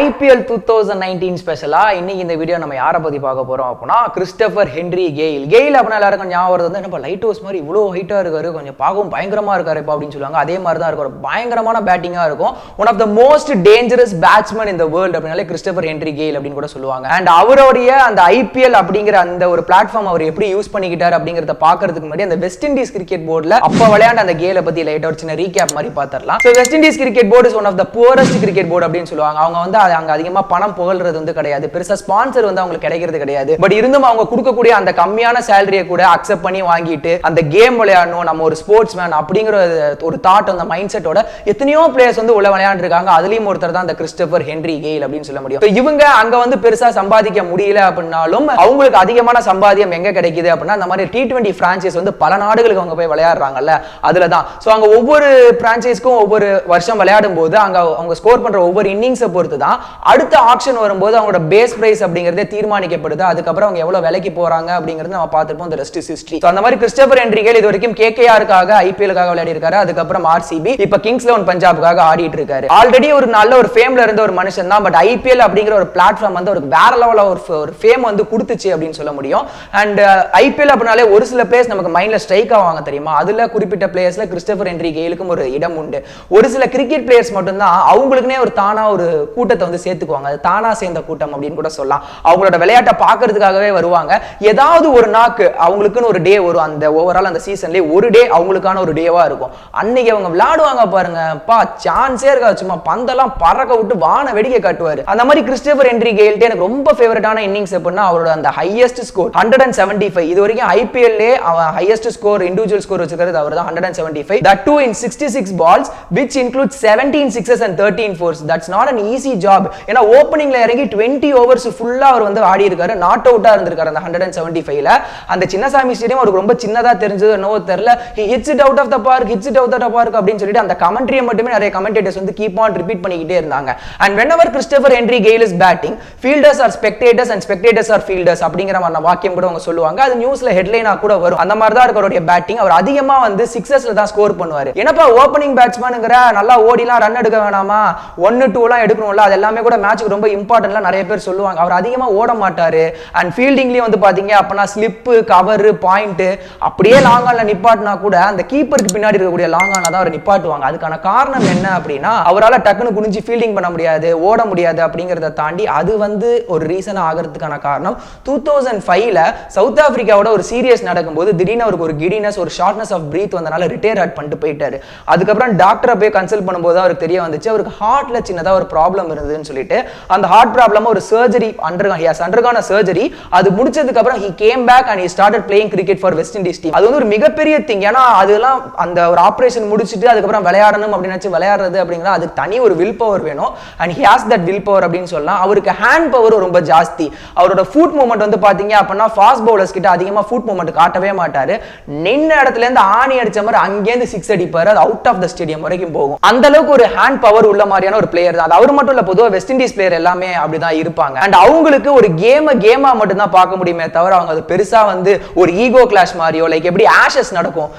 IPL 2019 ஸ்பெஷலா இன்னைக்கு இந்த வீடியோ நம்ம யாரை பத்தி பார்க்க போறோம் அப்படின்னா கிறிஸ்டோபர் ஹென்றி கெயில். கெயில் அப்படின்னா எல்லாருக்கும் ஞாபகம் வருது வந்து என்ன லைட் ஹவுஸ் மாதிரி இவ்வளோ ஹைட்டா இருக்காரு, கொஞ்சம் பார்க்கவும் பயங்கரமா இருக்காரு இப்போ அப்படின்னு சொல்லுவாங்க. அதே மாதிரி தான் இருக்கும், பயங்கரமான பேட்டிங்கா இருக்கும். One of the most dangerous batsman in the world அப்படின்னாலே கிறிஸ்டோபர் ஹென்றி கெயில் அப்படின்னு கூட சொல்லுவாங்க. அண்ட் அவருடைய அந்த IPL அப்படிங்கிற அந்த ஒரு பிளாட்ஃபார்ம் அவர் எப்படி யூஸ் பண்ணிக்கிட்டாரு அப்படிங்கறத பாக்குறதுக்கு முன்னாடி அந்த வெஸ்ட் இண்டீஸ் கிரிக்கெட் போர்டுல அப்ப விளையாண்ட அந்த கேலை பத்தி லைட்டா ஒரு சின்ன ரீகேப் மாதிரி பார்த்துடலாம். So West Indies cricket board is one of the poorest cricket board அப்படின்னு சொல்லுவாங்க. அவங்க வந்து அங்க அதிகமா பணம் புகழ்றது வந்து கிடையாது, பெருசா ஸ்பான்சர் வந்து அவங்களுக்கு கிடைக்கிறது கிடையாது. பட் இருந்தும் அவங்க கொடுக்கக்கூடிய அந்த கம்மியான சேலரியை கூட அக்செப்ட் பண்ணி வாங்கிட்டு அந்த கேம் விளையாடணும், நம்ம ஒரு ஸ்போர்ட்ஸ் மேன் அப்படிங்கிற ஒரு தாட், அந்த மைண்ட் செட்டோட எத்தனையோ பிளேயர்ஸ் வந்து உள்ள விளையாண்டுருக்காங்க. அதுலயும் ஒருத்தர் தான் அந்த கிறிஸ்டோபர் ஹென்றி கெயில் அப்படின்னு சொல்ல முடியும். இவங்க அங்க வந்து பெருசா சம்பாதிக்க முடியல அப்படின்னாலும் அவங்களுக்கு அதிகமான சம்பாதியம் எங்க கிடைக்குது அப்படின்னா அந்த மாதிரி T20 பிரான்சைஸ் வந்து பல நாடுகளுக்கு அவங்க போய் விளையாடுறாங்கல்ல, அதுலதான். ஸோ அங்க ஒவ்வொரு பிரான்சைஸ்க்கும் ஒவ்வொரு வருஷம் விளையாடும் போது அங்க அவங்க ஸ்கோர் பண்ற ஒவ்வொரு இன்னிங்ஸை பொறுத்து தான் அடுத்த ஆக்ஷன் வரும்போது அவங்களோட பேஸ் பிரைஸ் அப்படிங்கறதே தீர்மானிக்கப்படுது. அதுக்கப்புறம் அவங்க எவ்வளவு விலைக்கு போறாங்க அப்படிங்கறது நம்ம பார்த்திருப்போம். அந்த ரெஸ்ட் இஸ் ஹிஸ்டரி. அந்த மாதிரி கிறிஸ்டோபர் ஹென்றி கெயில் இது வரைக்கும் KKRக்காக IPLக்காக விளையாடி இருக்காரு. அதுக்கப்புறம் RCB, இப்ப கிங்ஸ் 11 பஞ்சாப்காக ஆடிட்டு இருக்காரு. ஆல்ரெடி ஒரு நல்ல ஒரு ஃபேம்ல இருந்த ஒரு மனுஷன் தான். பட் IPL அப்படிங்கிற ஒரு பிளாட்ஃபார்ம் வந்து அவருக்கு வேற லெவல்ல ஒரு ஃபேம் வந்து கொடுத்துச்சு அப்படின்னு சொல்ல முடியும். அண்ட் IPL அப்படினாலே ஒரு சில பிளேயர்ஸ் நமக்கு மைண்ட்ல ஸ்ட்ரைக் ஆவாங்க தெரியுமா, அதுல குறிப்பிட்ட பிளேயர்ஸ்ல கிறிஸ்டோபர் ஹென்றி கெயிலுக்கும் ஒரு இடம் உண்டு. ஒரு சில கிரிக்கெட் பிளேயர்ஸ் மட்டும் தான் அவங்களுக்குனே ஒரு தானா ஒரு கூட்டத்தை வந்து சேர்த்துக்குவாங்க. அது தானா சேர்ந்த கூட்டம் அப்படின்னு கூட சொல்லலாம். அவங்களோட விளையாட்டை பார்க்கறதுக்காகவே வருவாங்க. ஏதாவது ஒரு நாக்கு அவங்களுக்குன்னு ஒரு டே வரும். அந்த ஓவரால் அந்த சீசன்லயே ஒரு டே அவங்களுக்கான ஒரு டேவா இருக்கும். அன்னைக்கு அவங்க விளையாடுவாங்க பாருங்க, பா சான்ஸே இருக்கா, சும்மா பந்தெல்லாம் பறக்க விட்டு வான வெடிக்க காட்டுவாரு. அந்த மாதிரி கிறிஸ்டோபர் ஹென்றி கெயில்ட்டே எனக்கு ரொம்ப ஃபேவரட்டான இன்னிங்ஸ் எப்படின்னா அவரோட அந்த ஹையஸ்ட் ஸ்கோர் 175. இது வரைக்கும் IPL-லே அவன் ஹையஸ்ட் ஸ்கோர் இண்டிவிஜுவல் ஸ்கோர் வச்சிருக்கிறது அவர் தான், 175. That too in 66 balls which includes 17 sixes and 13 fours. That's not an easy job. ஏன்னா ஓப்பனிங்ல இறங்கி 20 ஓவர்ஸ் ஃபுல்லா அவர் வந்து ஆடி இருக்காரு, நாட் அவுட்டா இருந்திருக்காரு அந்த 175ல. அந்த சின்னசாமி ஸ்டேடியம் அவருக்கு ரொம்ப சின்னதா தெரிஞ்சது என்னவோ தெரியல. He hits it out of the park, hits it out of the park அப்படின்னு சொல்லிட்டு அந்த கமெண்ட்ரியை மட்டுமே நிறைய கமெண்டேட்டர்ஸ் வந்து கீப் ஆன் ரிப்பீட் பண்ணிக்கிட்டே இருந்தாங்க. And whenever Christopher Henry Gale is batting, fielders are spectators and spectators are fielders அப்படிங்கிற மாதிரி வாக்கியம் கூட அவங்க சொல்லுவாங்க. அது நியூஸ்ல ஹெட்லைனா கூட வரும். அந்த மாதிரி தான் இருக்கறோட பேட்டிங். அவர் அதிகமா வந்து சிக்ஸஸ்ல தான் ஸ்கோர் பண்ணுவாரு. என்னப்பா ஓப்பனிங் பேட்ஸ்மேன்ங்கற நல்லா ஓடிலாம் ரன் எடுக்க வேணாமா, 1-2லாம் எடுக்கணும்ல, அது எல்லாமே கூட மேட்ச்க்கு ரொம்ப இம்பார்ட்டன்ட்ல நிறைய பேர் சொல்லுவாங்க. அவர் அதிகமா ஓட மாட்டாரு. அண்ட் ஃபீல்டிங்லயும் வந்து பாத்தீங்க அப்பனா ஸ்லிப், கவர், பாயிண்ட் அப்படியே லாங் ஆன்ல நிப்பாட்டினா கூட அந்த கீப்பருக்கு பின்னாடி இருக்கக்கூடிய லாங் ஆன்ல தான் அவர் நிப்பாட்டுவாங்க. அதுக்கான காரணம் என்ன அப்படின்னா அவரால் டக்குன்னு குனிஞ்சு ஃபீல்டிங் பண்ண முடியாது, ஓட முடியாது அப்படிங்கறத தாண்டி அது வந்து ஒரு ரீசன் ஆகிறதுக்கான காரணம் 2005ல சவுத் ஆப்பிரிக்காவோட ஒரு சீரியஸ் நடக்கும்போது திடீர்னு அவருக்கு ஒரு கிடினஸ், ஒரு ஷார்ட்னஸ் ஆஃப் பிரீத் வந்தனால ரிட்டையர் பண்ணிட்டு போயிட்டாரு. அதுக்கப்புறம் டாக்டரை போய் கன்சல்ட் பண்ணும்போது அவருக்கு தெரிய வந்துச்சு அவருக்கு ஹார்ட்ல சின்னதா ஒரு ப்ராப்ளம் இருந்ததுன்னு சொல்லிட்டு அந்த ஹார்ட் ப்ராப்ளம் ஒரு சர்ஜரி அண்டர்கான சர்ஜரி. அது முடிச்சதுக்கு அப்புறம் he came back and he started playing cricket for West Indies team. அது வந்து ஒரு மிகப்பெரிய திங். ஏன்னா அதெல்லாம் அந்த ஒரு ஆபரேஷன் முடிச்சிட்டு அதுக்கப்புறம் விளையாடணும் அப்படின்னு நினைச்சு விளையாடுறது அப்படிங்கிறது அதுக்கு தனி ஒரு வில் பவர் வேணும். and he has that will power அப்படின்னு சொல்லலாம். அவருக்கு ஹேண்ட் பவர் ரொம்ப ஜாஸ்தி. அவரோட ஃபுட் மூவ்மெண்ட் வந்து பாத்தீங்க அப்படின்னா ஃபாஸ்ட் பவுலர்ஸ் கிட்ட அதிகமா ஃபுட் மூவ்மெண்ட் காட்டவே மாட்டாரு. நின்ன இடத்துல இருந்து ஆணி அடிச்ச மாதிரி அங்கேருந்து சிக்ஸ் அடிப்பாரு, அது அவுட் ஆஃப் த ஸ்டேடியம் வரைக்கும் போகும். அந்த அளவுக்கு ஒரு ஹேண்ட் பவர் உள்ள மாதிரியான ஒரு பிளேயர் தான். அது அவர் மட்டும் இல்ல, பொதுவாக வெஸ்ட் இண்டீஸ் பிளேயர் எல்லாமே அப்படிதான் இருப்பாங்க. அண்ட் அவங்களுக்கு ஒரு கேமா மட்டும் தான் பார்க்க முடியுமே தவிர அவங்க அது பெருசா வந்து ஒரு ஈகோ கிளாஷ் மாதிரியோ லைக் எப்படி ஆஷஸ் நடக்கும்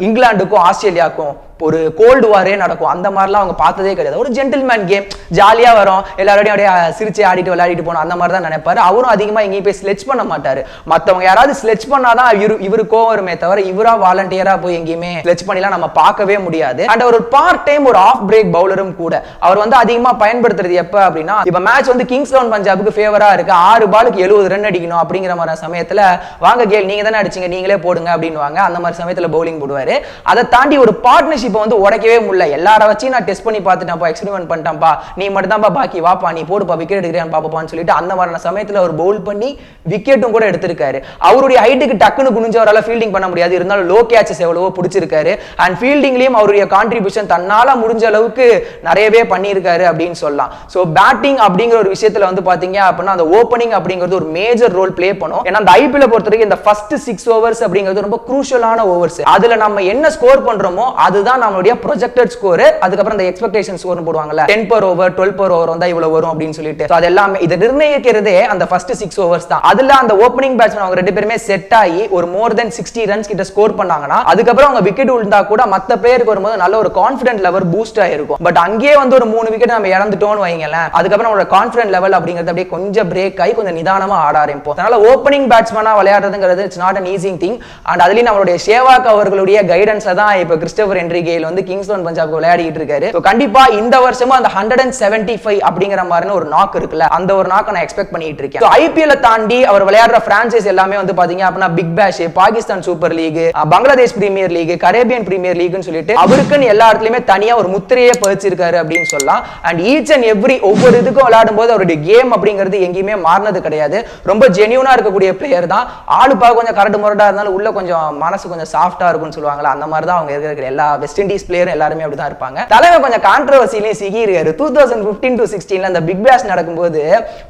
இங்கிலாந்துக்கும் ஆஸ்திரேலியாவுக்கும் ஒரு கோல்டு வாரே நடக்கும், அந்த மாதிரிலாம் அவங்க பார்த்ததே கிடையாது. ஒரு ஜென்டில்மேன் கேம், ஜாலியா வரும், எல்லாரோடையும் அப்படியே சிரிச்சு ஆடிட்டு விளையாடிட்டு போனோம், அந்த மாதிரி தான் நினைப்பாரு. அவரும் அதிகமா எங்கேயும் போய் ஸ்லெட்ச் பண்ண மாட்டாரு. மற்றவங்க யாராவது ஸ்லெட்ச் பண்ணாதான் இவரு கோவம் வருமே தவிர இவரா வாலண்டியரா போய் எங்கேயுமே ஸ்லெட்ச் பண்ணிலாம் நம்ம பார்க்கவே முடியாது. அண்ட் ஒரு பார்ட் டைம் ஒரு ஆஃப் பிரேக் பவுலரும் கூட. அவர் வந்து அதிகமா பயன்படுத்துறது எப்ப அப்படின்னா இப்ப மேட்ச் வந்து கிங்ஸ் 11 பஞ்சாபுக்கு ஃபேவரா இருக்கு, 6 பாலுக்கு 70 ரன் அடிக்கணும் அப்படிங்கிற மாதிரி சமயத்துல வாங்க கேல் நீங்க தானே அடிச்சீங்க நீங்களே போடுங்க அப்படின்னுவாங்க. அந்த மாதிரி சமயத்துல பவுலிங் போடுவாரு. அதை தாண்டி ஒரு பார்ட்னர்ஷிப் வந்து உடைக்கவே முடியல. எல்லார வச்சு நான் டெஸ்ட் பண்ணி பார்த்துட்டேன்ப்பா, எக்ஸ்பெரிமெண்ட் பண்ணிட்டேன்ப்பா, நீ மட்டும் தான்ப்பா பாக்கி வாப்பா, நீ போடுப்பா, விக்கெட் எடுக்கிறேன் பாப்பான்னு சொல்லிட்டு அந்த மாதிரி சமயத்தில் அவர் பவுல் பண்ணி விக்கெட்டும் கூட எடுத்திருக்காரு. அவருடைய ஹைட்டுக்கு டக்குன்னு குனிஞ்சு அவரால் ஃபீல்டிங் பண்ண முடியாது, இருந்தாலும் லோ கேட்சஸ் எவ்வளவோ பிடிச்சிருக்காரு. அண்ட் ஃபீல்டிங்லயும் அவருடைய கான்ட்ரிபியூஷன் தன்னால முடிஞ்ச அளவுக்கு நிறையவே பண்ணியிருக்காரு அப்படின்னு சொல்லலாம். ஸோ பேட்டிங் அப்படிங்கிற ஒரு விஷயத்துல வந்து பாத்தீங்க அப்படின்னா அந்த ஓப்பனிங் அப்படிங்கிறது ஒரு மேஜர் ரோல் பிளே பண்ணும். ஏன்னா அந்த IPL பொறுத்த வரைக்கும் இந்த ஃபர்ஸ்ட் 6 ஓவர்ஸ் அப்படிங்கிறது ரொம்ப குரூஷியலான ஓவர்ஸ். அதுல நம்ம என்ன ஸ்கோர் பண்றோமோ அதுதான் இதுதான் நம்மளுடைய ப்ரொஜெக்டட் ஸ்கோர். அதுக்கப்புறம் இந்த எக்ஸ்பெக்டேஷன் ஸ்கோர் போடுவாங்கல்ல 10 per over 12 per over வந்தா இவ்வளவு வரும் அப்படின்னு சொல்லிட்டு அது எல்லாமே இத நிர்ணயிக்கிறதே அந்த ஃபர்ஸ்ட் 6 overs தான். அதுல அந்த ஓப்பனிங் பேட்ஸ்மேன் அவங்க ரெண்டு பேருமே செட் ஆகி ஒரு மோர் தென் 60 ரன்ஸ் கிட்ட ஸ்கோர் பண்ணாங்கன்னா அதுக்கப்புறம் அவங்க விக்கெட் விழுந்தா கூட மத்த பிளேயருக்கு வரும்போது நல்ல ஒரு கான்ஃபிடன்ட் லெவல் பூஸ்ட் ஆயிருக்கும். பட் அங்கேயே வந்து ஒரு 3 விக்கெட் நம்ம இழந்துட்டோம்னு வைங்களேன், அதுக்கப்புறம் நம்மளோட கான்ஃபிடன்ட் லெவல் அப்படிங்கிறது அப்படியே கொஞ்சம் பிரேக் ஆகி கொஞ்சம் நிதானமா ஆட ஆரம்பிப்போம். அதனால ஓப்பனிங் பேட்ஸ்மேனா விளையாடுறதுங்கிறது it's not an easy thing. And அதுலயும் நம்மளுடைய சேவாக் அவர்களுடைய கைடன்ஸ்ல தான் இப்ப கிறிஸ்டோபர் ஹென்றி கெயில் வந்து கிங்ஸ் லெவன் பஞ்சாப் விளையாடிட்டு இருக்காரு. கண்டிப்பா இந்த வருஷமும் அந்த 175 அப்படிங்கிற மாதிரி ஒரு நாக் இருக்குல்ல, அந்த ஒரு நாக்கை நான் எக்ஸ்பெக்ட் பண்ணிட்டு இருக்கேன். ஐபிஎல் தாண்டி அவர் விளையாடுற பிரான்சைஸ் எல்லாமே வந்து பாத்தீங்க அப்படின்னா Big Bash, Pakistan Super League, Bangladesh Premier League, Caribbean Premier லீக்னு சொல்லிட்டு அவருக்குன்னு எல்லா இடத்துலயுமே தனியா ஒரு முத்திரையே பதிச்சிருக்காரு அப்படின்னு சொல்லலாம். அண்ட் ஈச் அண்ட் எவ்ரி ஒவ்வொரு இதுக்கும் விளையாடும் போது அவருடைய கேம் அப்படிங்கிறது எங்கேயுமே மாறினது கிடையாது. ரொம்ப ஜெனியூனா இருக்கக்கூடிய பிளேயர் தான். ஆளு பார்க்க கொஞ்சம் கரடு முரடா இருந்தாலும் உள்ள கொஞ்சம் மனசு கொஞ்சம் சாஃப்டா இருக்கும்னு சொல்லுவாங்களா, அந்த மாதிரி தான் அவங்க இருக்கிற எல்லா வெஸ்ட் இண்டீஸ் பிளேயரும் எல்லாருமே அப்படிதான் இருப்பாங்க. தலைமை கொஞ்சம் கான்ட்ரோவர்சிலையும் சிக்கி இருக்காரு. 2015 to 16 அந்த பிக் பேஷ் நடக்கும்போது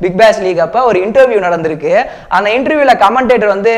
பிக் பேஷ் லீக் அப்ப ஒரு இன்டர்வியூ நடந்திருக்கு. அந்த இன்டர்வியூல கமெண்டேட்டர் வந்து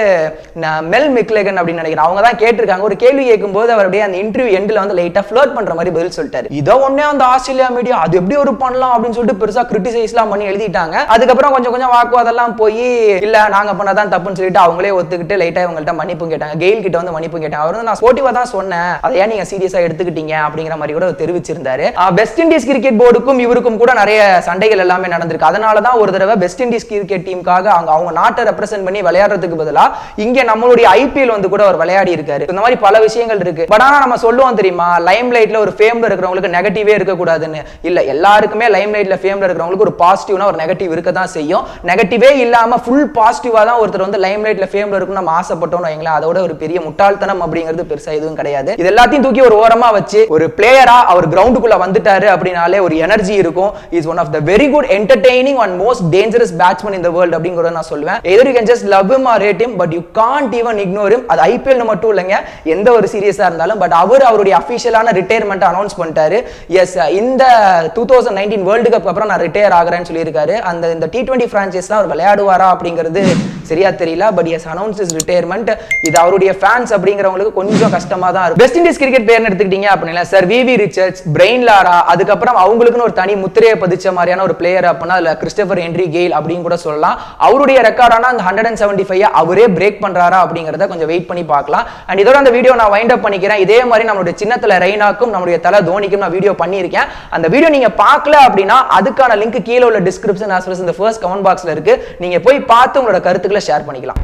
மெல் மிக்லெகன் அப்படின்னு நினைக்கிறேன், அவங்க தான் கேட்டிருக்காங்க. ஒரு கேள்வி கேட்கும்போது அவர் அப்படியே அந்த இன்டர்வியூ எண்ட்ல வந்து லைட்டா ஃப்ளர்ட் பண்ற மாதிரி பதில் சொல்லிட்டாரு. இதை ஒண்ணே அந்த ஆஸ்திரேலியா மீடியா அது எப்படி ஒரு பண்ணலாம் அப்படின்னு சொல்லிட்டு பெருசா கிரிட்டிசைஸ்லாம் பண்ணி எழுதிட்டாங்க. அதுக்கப்புறம் கொஞ்சம் கொஞ்சம் வாக்குவாதெல்லாம் போய் இல்ல நாங்க பண்ணதான் தப்புன்னு சொல்லிட்டு அவங்களே ஒத்துக்கிட்டு லைட்டா இவங்கள்ட்ட மன்னிப்பு கேட்டாங்க. கெயில் கிட்ட வந்து மன்னிப்பு கேட்டாங்க. அவர் வந்து நான் ஸ்போர்ட்டிவா தான் சொன்னேன், அதை ஏன் நீங்க சீரியஸா எடுத்துக்கிட்டீங்க அப்படிங்கிற மாதிரி கூட தெரிவிச்சிருந்தாரு. வெஸ்ட் இண்டீஸ் கிரிக்கெட் போர்டுக்கும் இவருக்கும் கூட நிறைய சண்டைகள் எல்லாமே நடந்திருக்கு. அதனால தான் ஒரு தடவை வெஸ்ட் இண்டீஸ் கிரிக்கெட் டீமுக்காக அவங்க நாட்டை ரெப்ரசென்ட் பண்ணி விளையாடுறதுக்கு பதிலா இங்க நம்மளுடைய ஐபிஎல் வந்து கூட அவர் விளையாடி இருக்காரு. இந்த மாதிரி பல விஷயங்கள் இருக்கு. பட் ஆனா நம்ம சொல்லுவோம் தெரியுமா, லைம் லைட்ல ஒரு ஃபேம்ல இருக்கிறவங்களுக்கு நெகட்டிவே இருக்க கூடாதுன்னு. இல்ல, எல்லாருக்குமே லைம் லைட்ல ஃபேம்ல இருக்கிறவங்களுக்கு ஒரு பாசிட்டிவ்னா ஒரு நெகட்டிவ் இருக்க தான் செய்யும். நெகட்டிவே இல்லாம ஃபுல் பாசிட்டிவா தான் ஒருத்தர் வந்து லைம் லைட்ல ஃபேம்ல இருக்குன்னு நம்ம ஆசைப்பட்டோம்னு வைங்களேன், அதோட ஒரு பெரிய முட்டாள்தனம் அப்படிங்கிறது பெருசா எதுவும் கிடையாது. இது எல்லாத்தையும் தூக்கி ஒரு ஓரமா வச்சு ஒரு பிளேயரா அவர் கிரவுண்டுக்குள்ள வந்துட்டாரு அப்படினாலே ஒரு எனர்ஜி இருக்கும். Is one of the very good entertaining and most dangerous batsman in the world அப்படிங்கறத நான் சொல்லுவேன். either you can just love him or hate him, but you can't even ignore him. அது ஐபிஎல் மட்டும் இல்லங்க, எந்த ஒரு சீரியஸா இருந்தாலும். பட் அவருடைய அபிஷியலான ரிட்டையர்மென்ட் அனௌன்ஸ் பண்ணிட்டாரு. எஸ், இந்த 2019 வேர்ல்ட் கப் அப்புறம் நான் ரிட்டையர் ஆகறேன்னு சொல்லியிருக்காரு. இந்த T20 பிரான்சைஸ் தான் அவர் விளையாடுவாரா அப்படிங்கிறது சரியா தெரியல. But yes, announce is retirement. இது அவருடைய ஃபேன்ஸ் அப்படிங்கிறவங்களுக்கு கொஞ்சம் கஷ்டமா தான் இருக்கும். வெஸ்ட் இண்டீஸ் கிரிக்கெட் பிளேயர் எடுத்துக்கிட்டீங்க அப்படின்னா சார் விவி ரிச்சர்ட்ஸ், பிரெயின் லாரா, அதுக்கப்புறம் அவங்களுக்குன்னு ஒரு தனி முத்திரையை பதிச்ச மாதிரியான ஒரு பிளேயர் அப்படின்னா அதுல கிறிஸ்டோபர் ஹென்றி கெயில் அப்படின்னு கூட சொல்லலாம். அவருடைய ரெக்கார்டான அந்த 175 அவரே பிரேக் பண்றாரா அப்படிங்கறத கொஞ்சம் வெயிட் பண்ணி பார்க்கலாம். அண்ட் இதோட அந்த வீடியோ நான் வைண்ட் அப் பண்ணிக்கிறேன். இதே மாதிரி நம்மளுடைய சின்னத்துல ரெய்னாக்கும் நம்மளுடைய தலை தோனிக்கும் நான் வீடியோ பண்ணியிருக்கேன். அந்த வீடியோ நீங்க பார்க்கல அப்படின்னா அதுக்கான லிங்க் கீழே உள்ள டிஸ்கிரிப்ஷன் as well as இந்த ஃபர்ஸ்ட் கமெண்ட் பாக்ஸ்ல இருக்கு. நீங்க போய் பார்த்து உங்களோட கருத்துக்களை ஷேர் பண்ணிக்கலாம்.